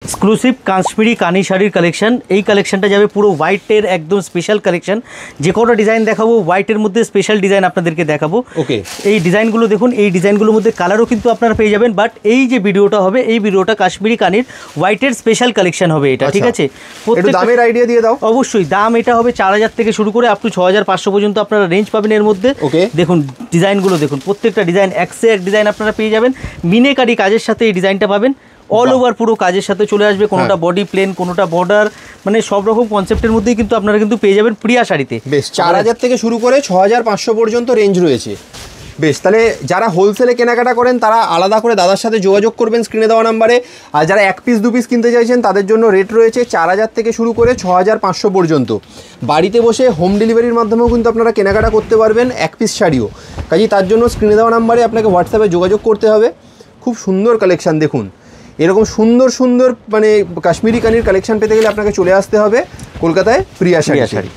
Exclusive Kashmiri কানি শাড়ির collection. এই কালেকশনটা যাবে পুরো হোয়াইটের একদম স্পেশাল কালেকশন। যে কোনো ডিজাইন দেখাবো হোয়াইটের মধ্যে স্পেশাল ডিজাইন আপনাদেরকে দেখাবো। ওকে, এই ডিজাইনগুলো দেখুন, এই ডিজাইনগুলোর মধ্যে কালারও কিন্তু আপনারা পেয়ে যাবেন। বাট এই যে ভিডিওটা হবে, এই ভিডিওটা কাশ্মীরি কানির হোয়াইটের স্পেশাল কালেকশন হবে এটা, ঠিক আছে? একটু দামের আইডিয়া দিয়ে দাও। অবশ্যই, দাম এটা হবে 4000 থেকে শুরু করে আপ টু 6500 পর্যন্ত আপনারা রেঞ্জ পাবেন এর মধ্যে। ওকে, দেখুন ডিজাইনগুলো দেখুন, প্রত্যেকটা ডিজাইন একসে এক ডিজাইন আপনারা পেয়ে যাবেন। মিনেকারি কাজের সাথে এই ডিজাইনটা পাবেন, অল ওভার পুরো কাজের সাথে চলে আসবে। কোনোটা বডি প্লেন, কোনোটা বর্ডার, মানে সব রকম কনসেপ্টের মধ্যেই কিন্তু আপনারা কিন্তু পেয়ে যাবেন প্রিয়া শাড়িতে। বেশ, 4000 থেকে শুরু করে 6500 পর্যন্ত রেঞ্জ রয়েছে। বেশ, তাহলে যারা হোলসেলে কেনাকাটা করেন তারা আলাদা করে দাদার সাথে যোগাযোগ করবেন স্ক্রিনে দেওয়া নাম্বারে। আর যারা 1 পিস 2 পিস কিনতে চাইছেন তাদের জন্য রেট রয়েছে 4000 থেকে শুরু করে 6500 পর্যন্ত। বাড়িতে বসে হোম ডেলিভারির মাধ্যমেও কিন্তু আপনারা কেনাকাটা করতে পারবেন 1 পিস শাড়িও। কাজেই তার জন্য স্ক্রিনে দেওয়া নাম্বারে আপনাকে হোয়াটসঅ্যাপে যোগাযোগ করতে হবে। খুব সুন্দর কালেকশান দেখুন। এরকম সুন্দর সুন্দর মানে কাশ্মীরি কানির কালেকশন পেতে গেলে আপনাকে চলে আসতে হবে কলকাতায় প্রিয়া শাড়ি।